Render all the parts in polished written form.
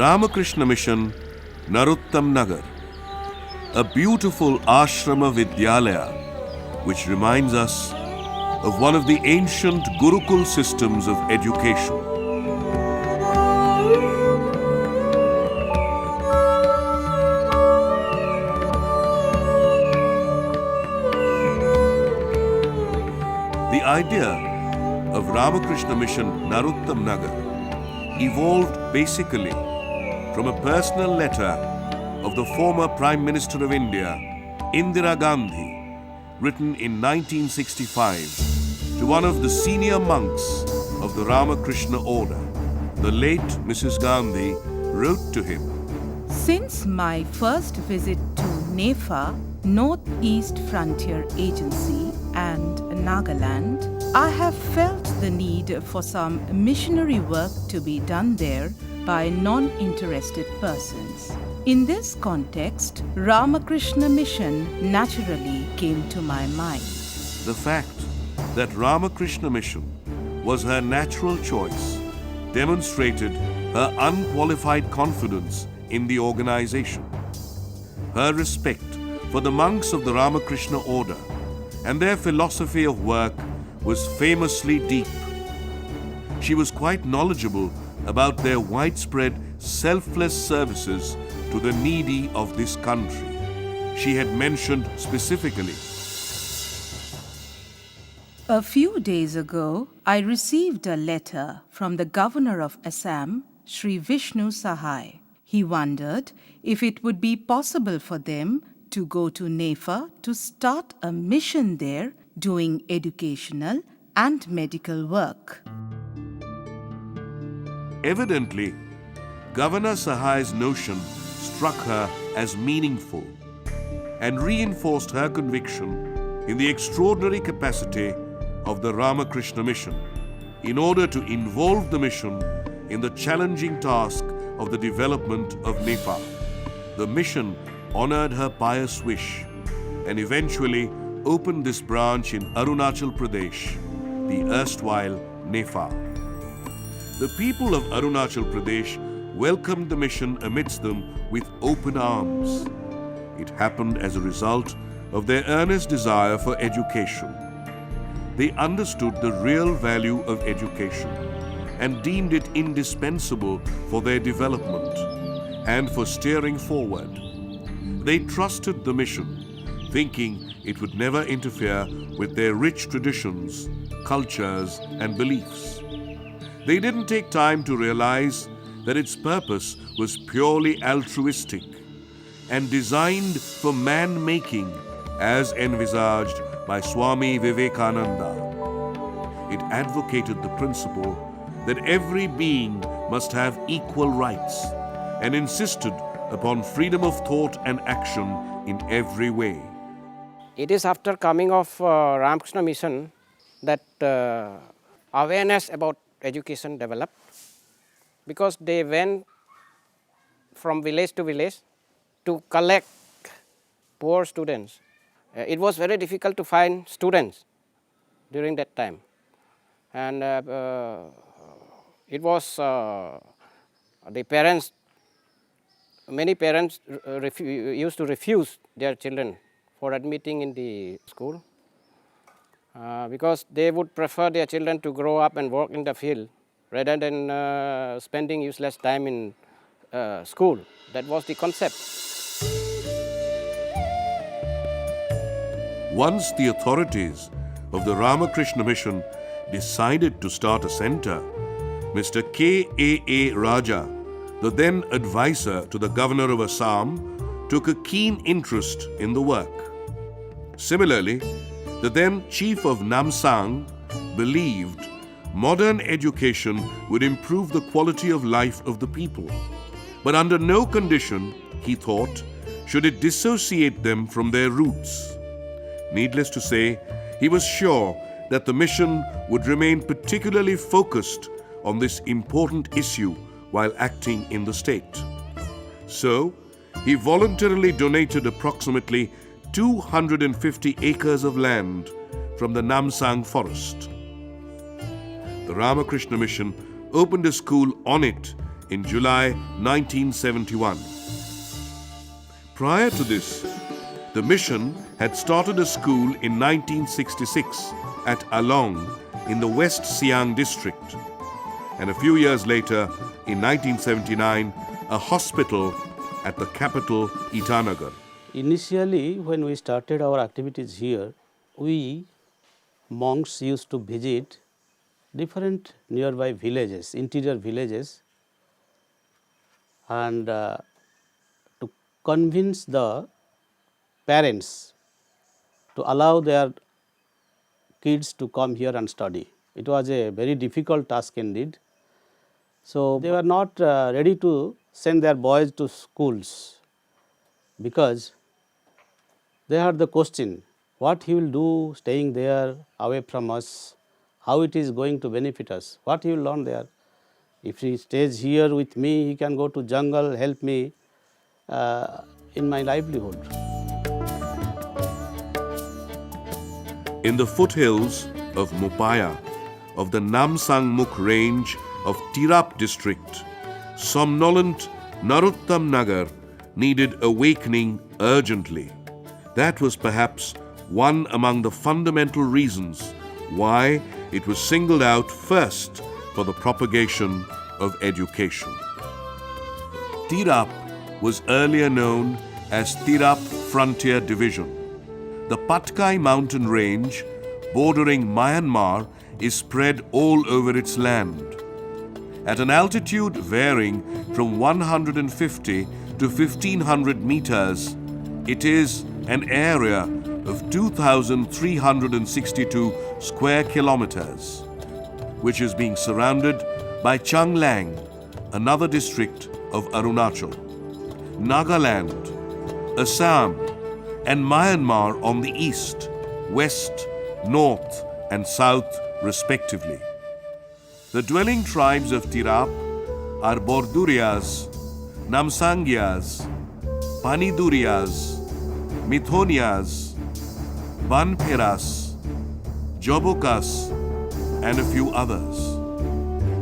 Ramakrishna Mission, Narottamnagar, a beautiful ashrama vidyalaya which reminds us of one of the ancient Gurukul systems of education. The idea of Ramakrishna Mission Narottamnagar evolved basically from a personal letter of the former Prime Minister of India, Indira Gandhi, written in 1965 to one of the senior monks of the Ramakrishna order. The late Mrs. Gandhi wrote to him, "Since my first visit to NEFA, Northeast Frontier Agency, and Nagaland, I have felt the need for some missionary work to be done there by non-interested persons. In this context, Ramakrishna Mission naturally came to my mind." The fact that Ramakrishna Mission was her natural choice demonstrated her unqualified confidence in the organization. Her respect for the monks of the Ramakrishna order and their philosophy of work was famously deep. She was quite knowledgeable about their widespread selfless services to the needy of this country. She had mentioned specifically, "A few days ago, I received a letter from the Governor of Assam, Sri Vishnu Sahai. He wondered if it would be possible for them to go to NEFA to start a mission there doing educational and medical work." Evidently, Governor Sahai's notion struck her as meaningful and reinforced her conviction in the extraordinary capacity of the Ramakrishna Mission in order to involve the mission in the challenging task of the development of NEFA. The mission honored her pious wish and eventually opened this branch in Arunachal Pradesh, the erstwhile NEFA. The people of Arunachal Pradesh welcomed the mission amidst them with open arms. It happened as a result of their earnest desire for education. They understood the real value of education and deemed it indispensable for their development and for steering forward. They trusted the mission, thinking it would never interfere with their rich traditions, cultures, and beliefs. They didn't take time to realize that its purpose was purely altruistic and designed for man-making as envisaged by Swami Vivekananda. It advocated the principle that every being must have equal rights and insisted upon freedom of thought and action in every way. It is after coming of Ramakrishna Mission that awareness about education developed, because they went from village to village to collect poor students. It was very difficult to find students during that time, and it was the parents. Many parents used to refuse their children for admitting in the school because they would prefer their children to grow up and work in the field rather than spending useless time in school. That was the concept. Once the authorities of the Ramakrishna Mission decided to start a center, Mr. K.A.A. Raja, the then advisor to the Governor of Assam, took a keen interest in the work. Similarly, the then Chief of Namsang believed modern education would improve the quality of life of the people, but under no condition, he thought, should it dissociate them from their roots. Needless to say, he was sure that the mission would remain particularly focused on this important issue while acting in the state. So, he voluntarily donated approximately 250 acres of land from the Namsang forest. The Ramakrishna Mission opened a school on it in July 1971. Prior to this, the mission had started a school in 1966 at Along in the West Siang district, and a few years later, in 1979, a hospital at the capital Itanagar. Initially, when we started our activities here, we monks used to visit different nearby villages, interior villages, and to convince the parents to allow their kids to come here and study. It was a very difficult task indeed. So, they were not ready to send their boys to schools because they had the question, what he will do staying there away from us, how it is going to benefit us, what he will learn there. If he stays here with me, he can go to jungle, help me in my livelihood. In the foothills of Mupaya of the Namsangmuk range of Tirap district, somnolent Narottamnagar needed awakening urgently. That was perhaps one among the fundamental reasons why it was singled out first for the propagation of education. Tirap was earlier known as Tirap Frontier Division. The Patkai mountain range bordering Myanmar is spread all over its land. At an altitude varying from 150 to 1500 meters, it is an area of 2,362 square kilometers, which is being surrounded by Changlang, another district of Arunachal, Nagaland, Assam, and Myanmar on the east, west, north, and south, respectively. The dwelling tribes of Tirap are Bordurias, Namsangyas, Panidurias, Mithonias, Banperas, Jobokas, and a few others.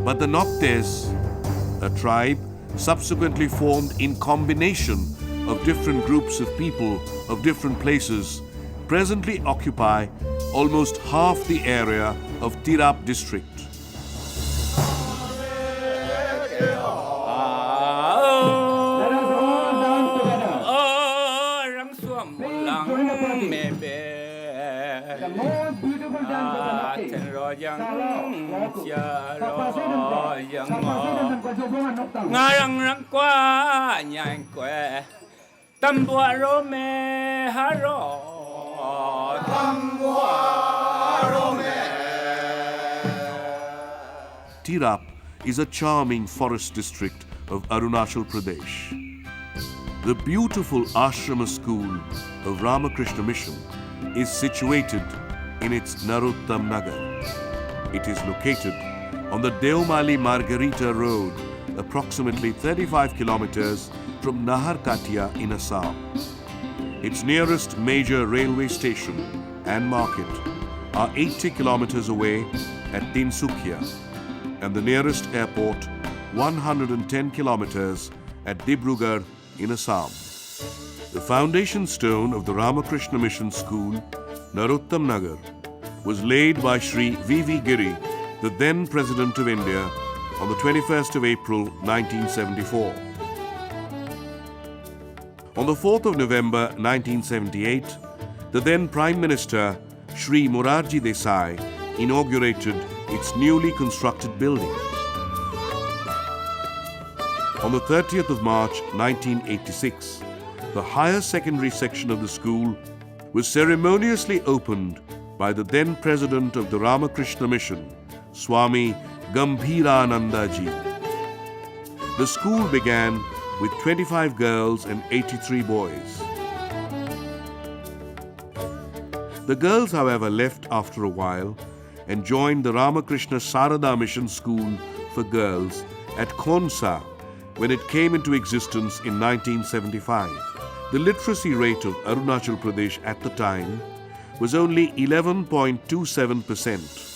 But the Noctes, a tribe subsequently formed in combination of different groups of people of different places, presently occupy almost half the area of Tirap district. Tirap is a charming forest district of Arunachal Pradesh. The beautiful ashrama school of Ramakrishna Mission is situated in its Narottamnagar. It is located on the Deomali Margarita Road, approximately 35 kilometers from Naharkatia in Assam. Its nearest major railway station and market are 80 kilometers away at Tinsukia, and the nearest airport 110 kilometers at Dibrugarh in Assam. The foundation stone of the Ramakrishna Mission School, Narottamnagar, was laid by Sri V.V. Giri, the then President of India, on the 21st of April 1974. On the 4th of November 1978, the then Prime Minister, Sri Morarji Desai, inaugurated its newly constructed building. On the 30th of March 1986, the higher secondary section of the school was ceremoniously opened by the then President of the Ramakrishna Mission, Swami Gambhiranandaji. The school began with 25 girls and 83 boys. The girls, however, left after a while and joined the Ramakrishna Sarada Mission School for Girls at Khonsa when it came into existence in 1975. The literacy rate of Arunachal Pradesh at the time was only 11.27%.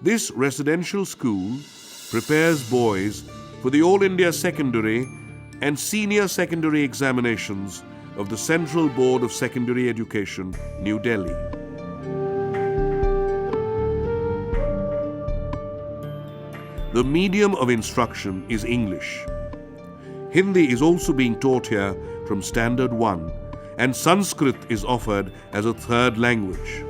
This residential school prepares boys for the All India Secondary and Senior Secondary examinations of the Central Board of Secondary Education, New Delhi. The medium of instruction is English. Hindi is also being taught here from Standard 1, and Sanskrit is offered as a third language.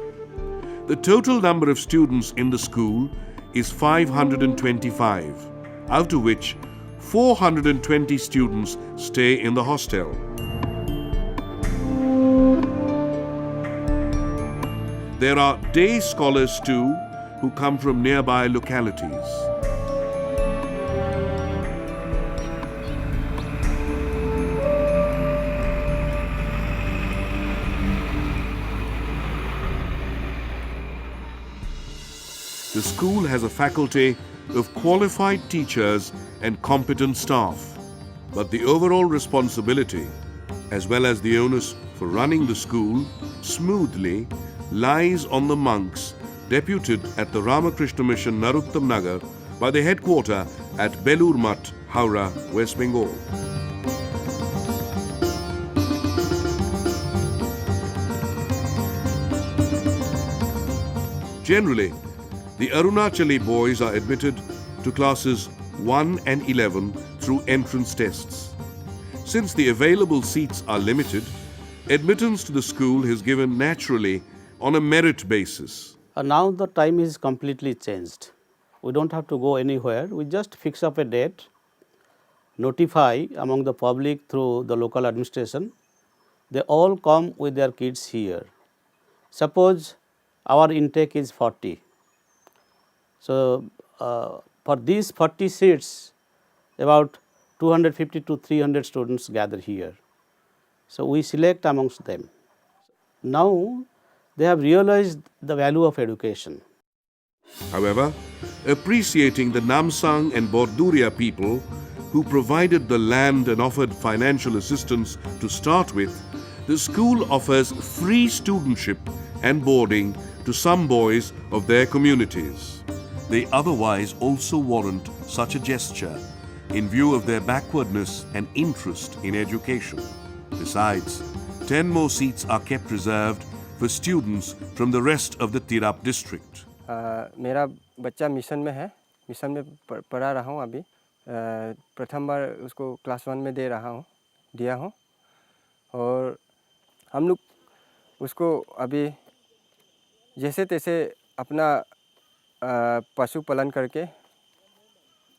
The total number of students in the school is 525, out of which 420 students stay in the hostel. There are day scholars too, who come from nearby localities. The school has a faculty of qualified teachers and competent staff, but the overall responsibility, as well as the onus for running the school smoothly, lies on the monks deputed at the Ramakrishna Mission Narottamnagar by the headquarter at Belur Math, Howrah, West Bengal. Generally, the Arunachali boys are admitted to classes 1 and 11 through entrance tests. Since the available seats are limited, admittance to the school is given naturally on a merit basis. Now the time is completely changed. We don't have to go anywhere. We just fix up a date, notify among the public through the local administration. They all come with their kids here. Suppose our intake is 40. So, for these 40 seats, about 250 to 300 students gather here. So, we select amongst them. Now, they have realized the value of education. However, appreciating the Namsang and Borduria people who provided the land and offered financial assistance to start with, the school offers free studentship and boarding to some boys of their communities. They otherwise also warrant such a gesture in view of their backwardness and interest in education. Besides, 10 more seats are kept reserved for students from the rest of the Tirap district. मेरा बच्चा mission में है, mission में पढ़ा रहा हूँ अभी। प्रथम बार उसको क्लास 1 में दिया हूँ और हम लोग उसको अभी जैसे तैसे अपना पशु पालन करके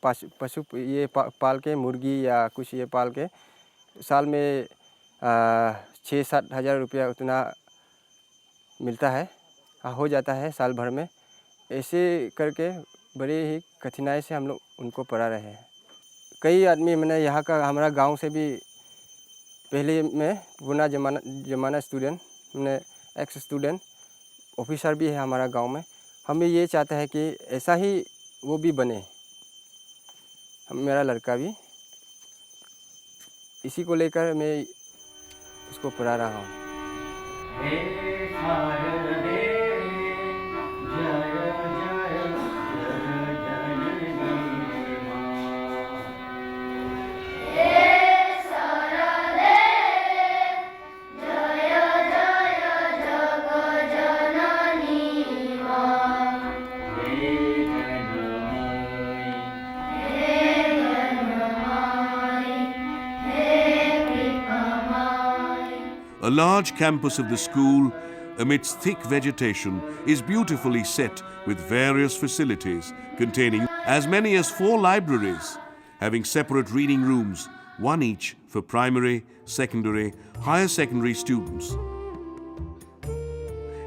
पशु ये पाल के मुर्गी या कुछ ये पाल के साल में 6-7 हज़ार रुपया उतना मिलता है, हो जाता है साल भर में। ऐसे करके बड़ी ही कठिनाई से हम लोग उनको पढ़ा रहे हैं। कई आदमी मैंने यहाँ का हमारा गांव से भी पहले मैं पुराना जमाना स्टूडेंट, मैंने एक्स स्टूडेंट ऑफिसर भी है हमारा गांव में। हमें ये चाहता है कि ऐसा ही वो भी बने, मेरा लड़का भी। इसी को लेकर मैं उसको पढ़ा रहा हूँ। A large campus of the school amidst thick vegetation, is beautifully set with various facilities containing as many as 4 libraries, having separate reading rooms, one each for primary, secondary, higher secondary students,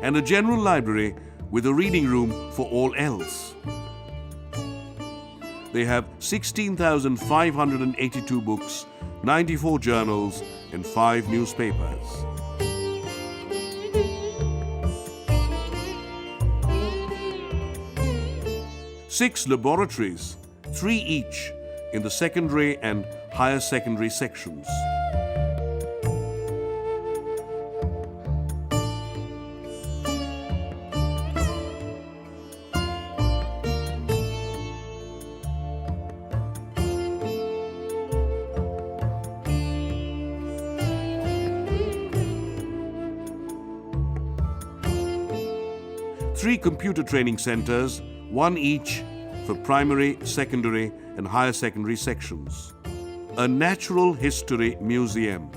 and a general library with a reading room for all else. They have 16,582 books, 94 journals, and 5 newspapers. Six laboratories, 3 each, in the secondary and higher secondary sections. Three computer training centers, 1 each for primary, secondary, and higher secondary sections. A natural history museum.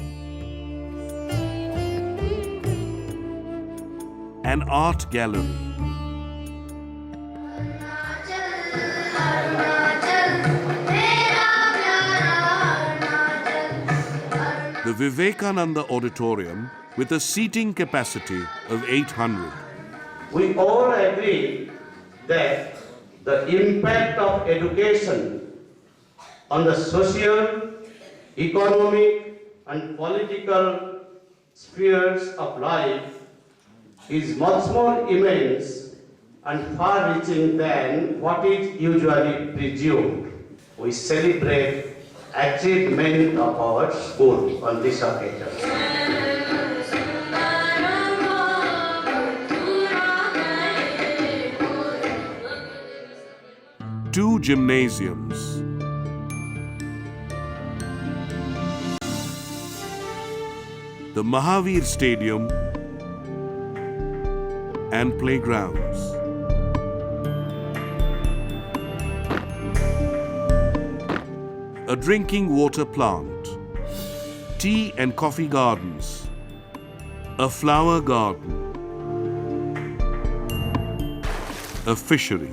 An art gallery. The Vivekananda Auditorium with a seating capacity of 800. We all agree that the impact of education on the social, economic, and political spheres of life is much more immense and far-reaching than what is usually presumed. We celebrate achievement of our school on this occasion. 2 gymnasiums. The Mahavir Stadium and playgrounds. A drinking water plant. Tea and coffee gardens. A flower garden. A fishery.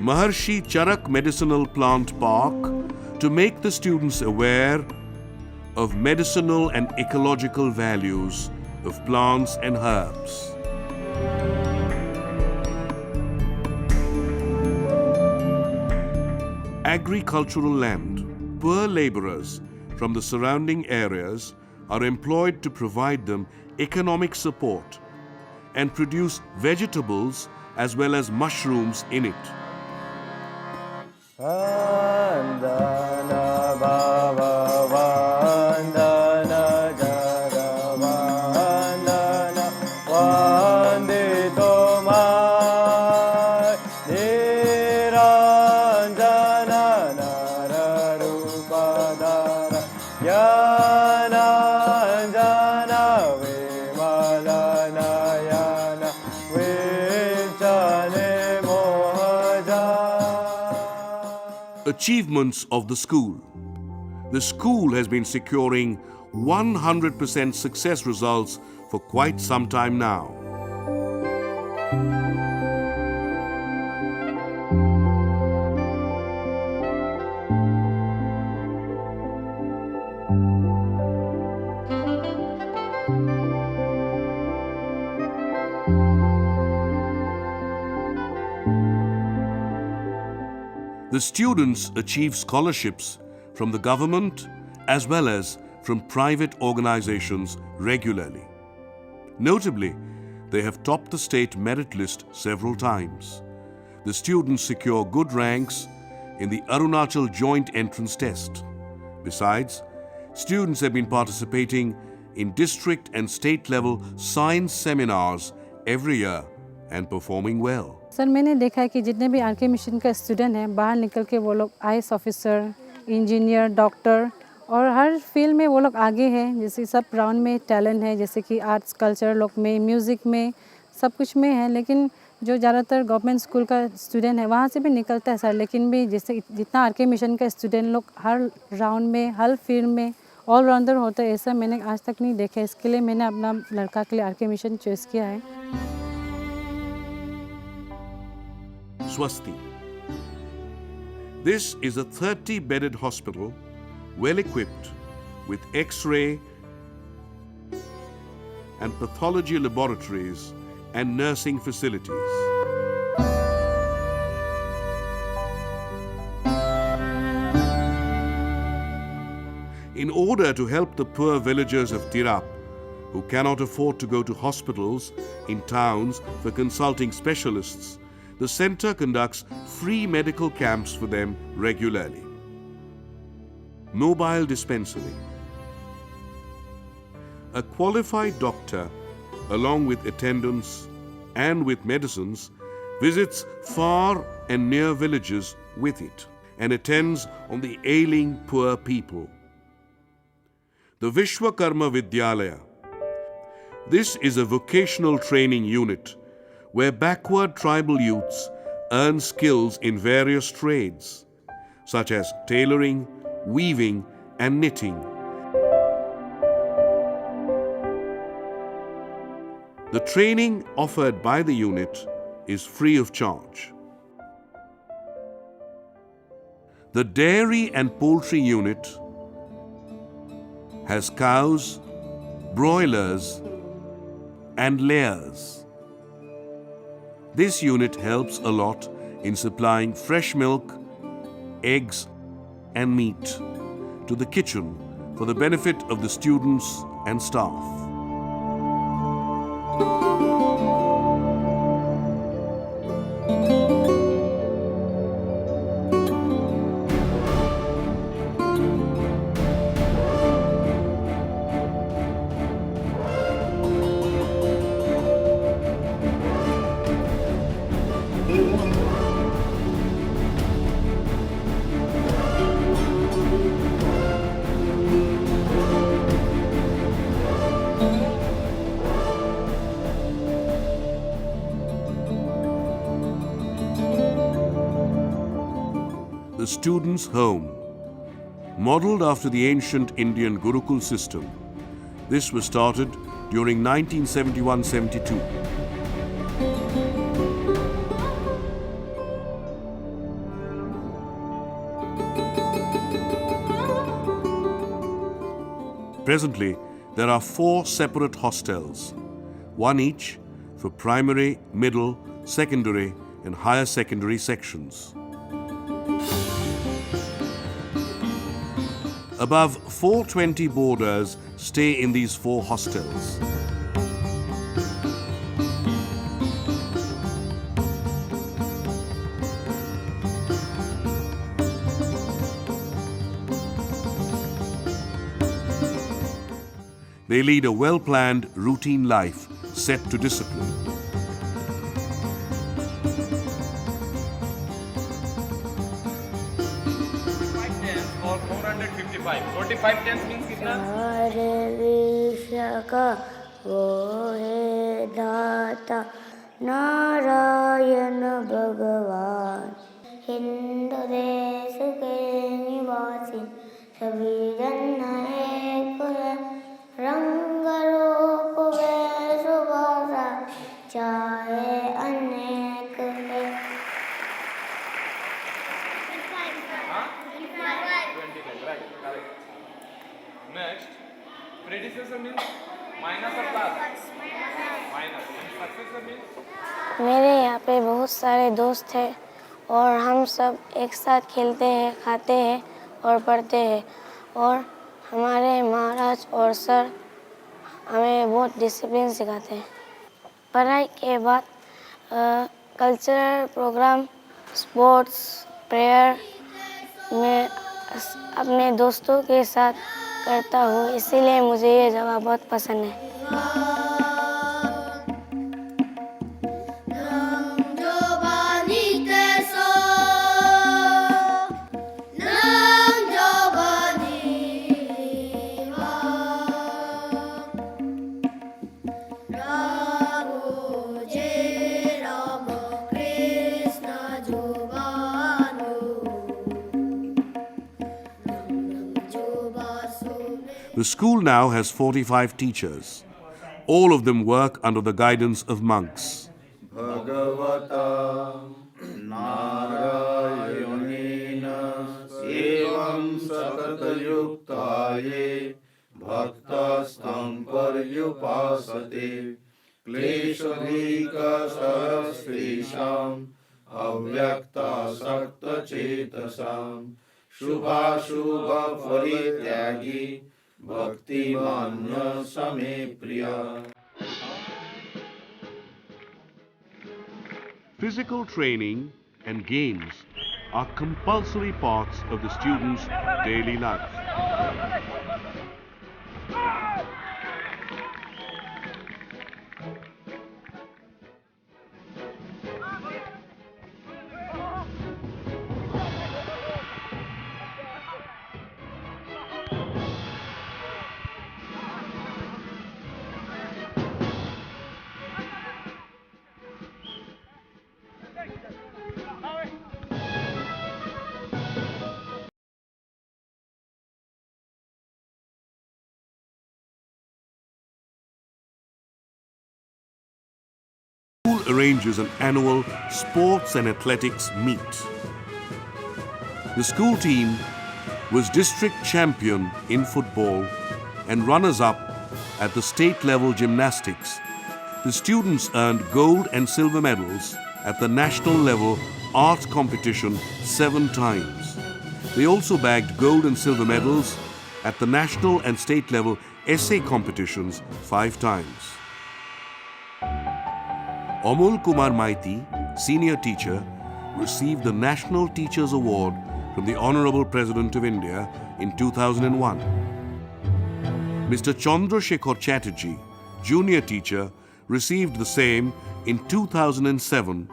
Maharshi Charak Medicinal Plant Park to make the students aware of medicinal and ecological values of plants and herbs. Agricultural land. Poor laborers from the surrounding areas are employed to provide them economic support and produce vegetables as well as mushrooms in it. Vandana Bhava Vandana Jaga Vandana Vandito Mai Niranjana Nararupadara Yananjana Vimalanayana Vichane Mohaja. Achievements of the school. The school has been securing 100% success results for quite some time now. The students achieve scholarships from the government as well as from private organizations regularly. Notably, they have topped the state merit list several times. The students secure good ranks in the Arunachal Joint Entrance Test. Besides, students have been participating in district and state level science seminars every year and performing well. Sir मैंने देखा है कि जितने भी are के mission का student हैं बाहर निकल के वो लोग आईएएस ऑफिसर, इंजीनियर, डॉक्टर और हर फील्ड में वो लोग आगे हैं। जैसे सब राउंड में टैलेंट है, जैसे कि आर्ट्स, कल्चर लोग में, म्यूज़िक में, सब कुछ में है। लेकिन जो ज़्यादातर गवर्नमेंट स्कूल का स्टूडेंट है वहाँ से भी निकलता है सर, लेकिन भी जैसे जितना आर के मिशन का स्टूडेंट लोग हर राउंड में, हर फील्ड में ऑलराउंडर होता है ऐसा मैंने आज तक नहीं देखा। इसके लिए मैंने अपना लड़का के लिए आर के मिशन चॉइस किया है। Swasti. This is a 30-bedded hospital, well equipped with X-ray and pathology laboratories and nursing facilities. In order to help the poor villagers of Tirap, who cannot afford to go to hospitals in towns for consulting specialists, the center conducts free medical camps for them regularly. Mobile dispensary. A qualified doctor, along with attendants and with medicines, visits far and near villages with it and attends on the ailing poor people. The Vishwakarma Vidyalaya. This is a vocational training unit where backward tribal youths earn skills in various trades, such as tailoring, weaving, and knitting. The training offered by the unit is free of charge. The Dairy and Poultry Unit has cows, broilers, and layers. This unit helps a lot in supplying fresh milk, eggs, and meat to the kitchen for the benefit of the students and staff. The Students' Home. Modeled after the ancient Indian Gurukul system, this was started during 1971-72. Presently, there are 4 separate hostels, one each for primary, middle, secondary, and higher secondary sections. Above 420 boarders stay in these 4 hostels. They lead a well-planned, routine life set to discipline. और 455 45 tense means कितना सारे विश्व का वो है दाता नारायण भगवान। हिंदू देश के निवासी सभी जन एक है, रंग रूप वेश भाषा चाहे अनेक है। Next, predecessor means minus or plus? Minus. And successor means? मेरे यहाँ पे बहुत सारे दोस्त हैं और हम सब एक साथ खेलते हैं, खाते हैं और पढ़ते हैं, और हमारे महाराज और सर हमें बहुत डिसिप्लिन सिखाते हैं। पढ़ाई के बाद कल्चरल प्रोग्राम, स्पोर्ट्स, प्रेयर में अपने दोस्तों के साथ करता हूँ, इसीलिए मुझे ये जगह बहुत पसंद है। The school now has 45 teachers. All of them work under the guidance of monks. Physical training and games are compulsory parts of the students' daily life. Arranges an annual sports and athletics meet. The school team was district champion in football and runners-up at the state level gymnastics. The students earned gold and silver medals at the national level art competition 7 times. They also bagged gold and silver medals at the national and state level essay competitions 5 times. Amol Kumar Maiti, senior teacher, received the National Teachers Award from the Honorable President of India in 2001. Mr. Chandrasekhar Chatterjee, junior teacher, received the same in 2007,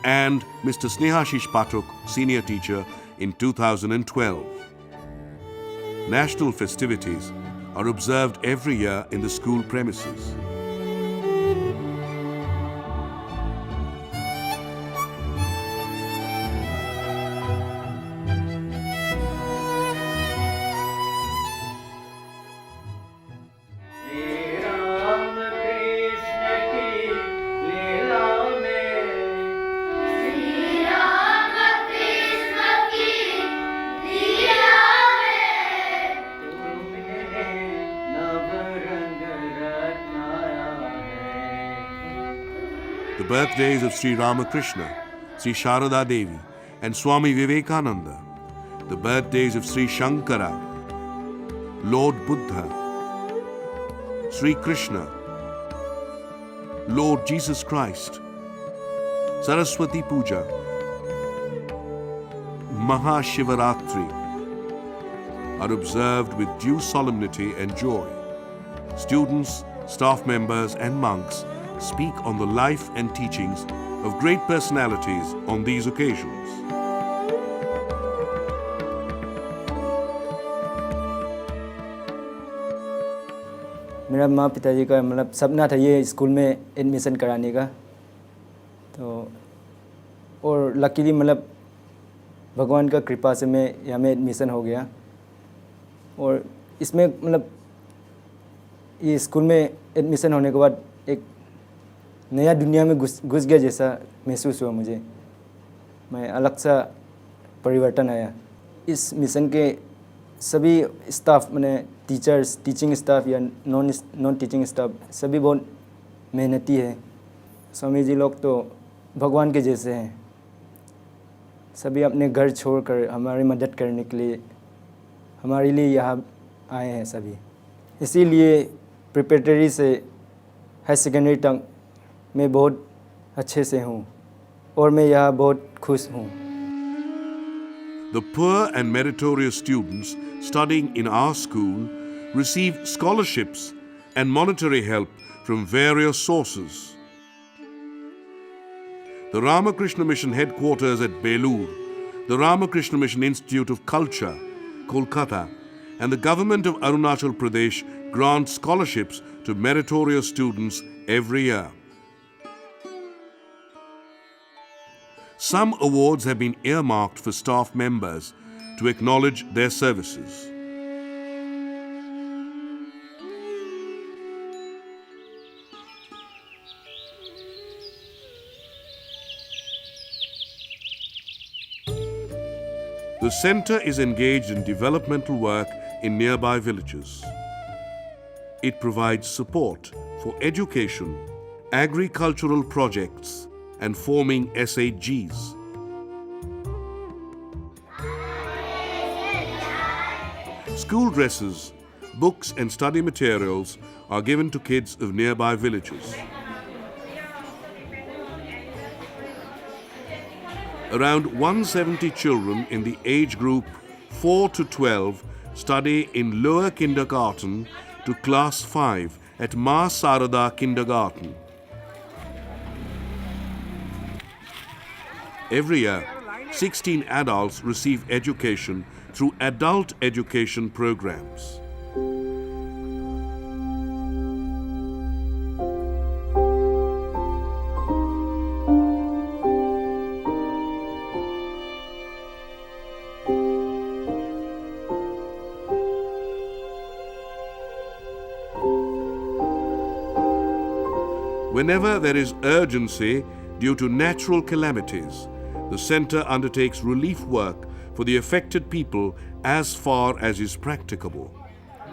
and Mr. Snehashish Pathak, senior teacher, in 2012. National festivities are observed every year in the school premises. The birthdays of Sri Ramakrishna, Sri Sharada Devi and Swami Vivekananda, the birthdays of Sri Shankara, Lord Buddha, Sri Krishna, Lord Jesus Christ, Saraswati Puja, Mahashivaratri are observed with due solemnity and joy. Students, staff members and monks speak on the life and teachings of great personalities on these occasions. मेरा माँ पिताजी का मतलब सपना था ये school में admission कराने का, तो और लकीली मतलब भगवान का कृपा से मैं यहाँ में एडमिशन हो गया। और इसमें मतलब ये स्कूल में एडमिशन होने के बाद एक नया दुनिया में घुस गया जैसा महसूस हुआ मुझे। मैं अलग सा परिवर्तन आया। इस मिशन के सभी स्टाफ मैंने टीचर्स, टीचिंग स्टाफ या नॉन टीचिंग स्टाफ सभी बहुत मेहनती है। स्वामी जी लोग तो भगवान के जैसे हैं। सभी अपने घर छोड़कर हमारी मदद करने के लिए हमारे लिए यहाँ आए हैं सभी। इसीलिए प्रिपरेटरी से हाई सेकेंडरी तक मैं बहुत अच्छे से हूँ और मैं यहाँ बहुत खुश हूँ। The poor and meritorious students studying in our school receive scholarships and monetary help from various sources. The Ramakrishna Mission headquarters at Belur, the Ramakrishna Mission Institute of Culture, Kolkata, and the government of Arunachal Pradesh grant scholarships to meritorious students every year. Some awards have been earmarked for staff members to acknowledge their services. The center is engaged in developmental work in nearby villages. It provides support for education, agricultural projects, and forming SHGs. School dresses, books, and study materials are given to kids of nearby villages. Around 170 children in the age group 4 to 12 study in lower kindergarten to class 5 at Ma Sarada Kindergarten. Every year, 16 adults receive education through adult education programs. Whenever there is urgency due to natural calamities, the center undertakes relief work for the affected people as far as is practicable.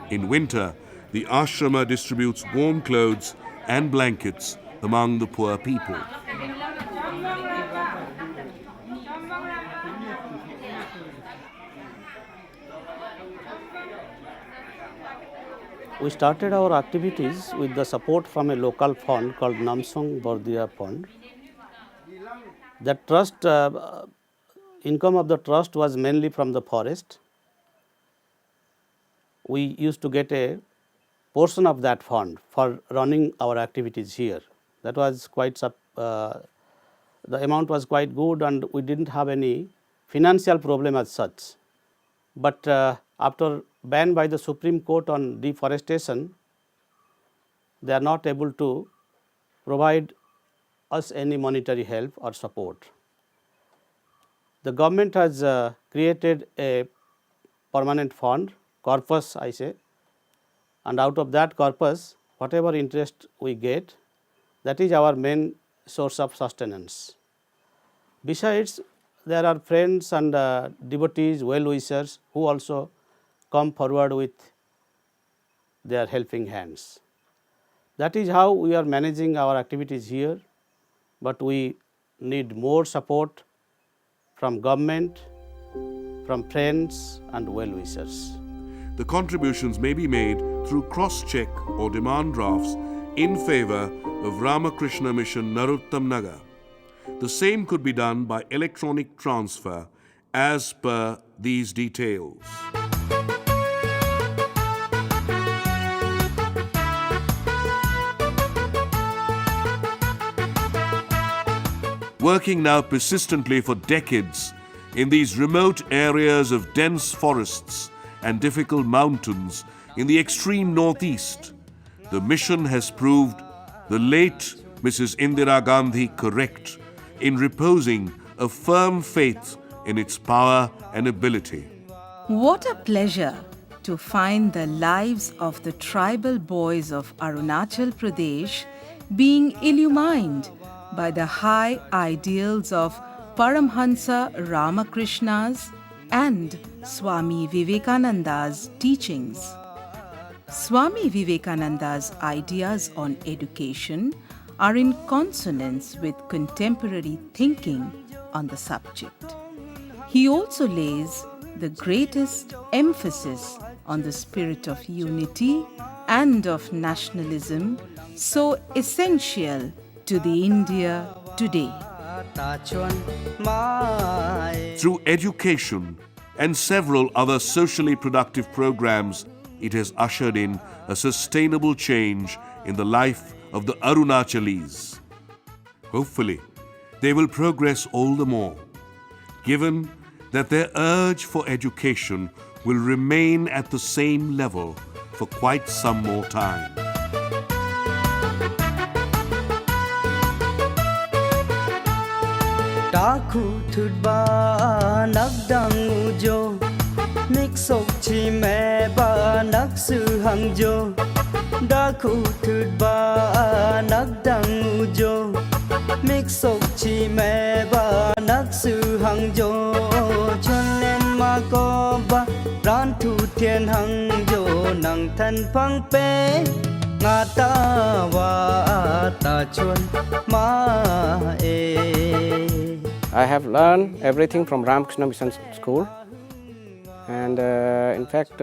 In winter, the ashrama distributes warm clothes and blankets among the poor people. We started our activities with the support from a local fund called Namsong Bordia Fund. The trust, income of the trust was mainly from the forest. We used to get a portion of that fund for running our activities here. That was quite, the amount was quite good, and we didn't have any financial problem as such. But after ban by the Supreme Court on deforestation, they are not able to provide us any monetary help or support. The government has created a permanent fund, corpus I say, and out of that corpus, whatever interest we get, that is our main source of sustenance. Besides, there are friends and devotees, well-wishers who also come forward with their helping hands. That is how we are managing our activities here, but we need more support from government, from friends and well-wishers. The contributions may be made through cross-check or demand drafts in favor of Ramakrishna Mission Narottamnagar. The same could be done by electronic transfer as per these details. Working now persistently for decades in these remote areas of dense forests and difficult mountains in the extreme northeast, the mission has proved the late Mrs. Indira Gandhi correct in reposing a firm faith in its power and ability. What a pleasure to find the lives of the tribal boys of Arunachal Pradesh being illumined by the high ideals of Paramhansa Ramakrishna's and Swami Vivekananda's teachings. Swami Vivekananda's ideas on education are in consonance with contemporary thinking on the subject. He also lays the greatest emphasis on the spirit of unity and of nationalism, so essential to the India today. Through education and several other socially productive programs, it has ushered in a sustainable change in the life of the Arunachalis. Hopefully, they will progress all the more, given that their urge for education will remain at the same level for quite some more time. Taku thudba nagdang ujo Miksok chi me ba naksu hangjo Daku thudba nagdang ujo Miksok chi me ba naksu hangjo Chun len ma ma ko ba ran thu thiên hằng jo nang thân phang pe nga ta wa ta chun ma e. I have learned everything from Ramakrishna Mission School, and in fact,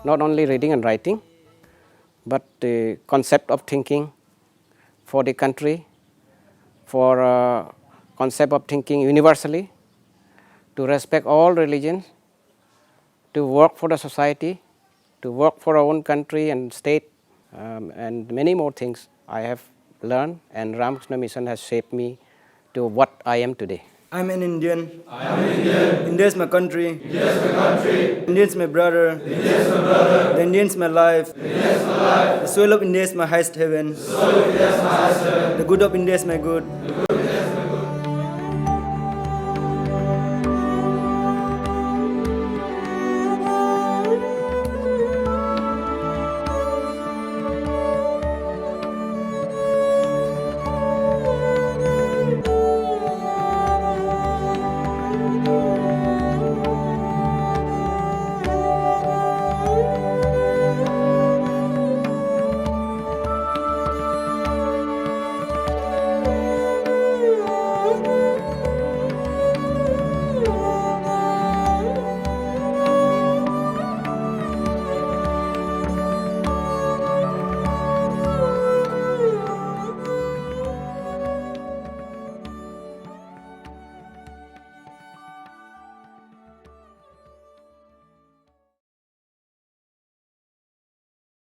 not only reading and writing, but the concept of thinking for the country, for concept of thinking universally, to respect all religions, to work for the society, to work for our own country and state, and many more things I have learned, and Ramakrishna Mission has shaped me to what I am today. I'm an Indian. India is my country. India is my brother. The Indian is my life. The soil of India is my highest heaven. The good of India is my good.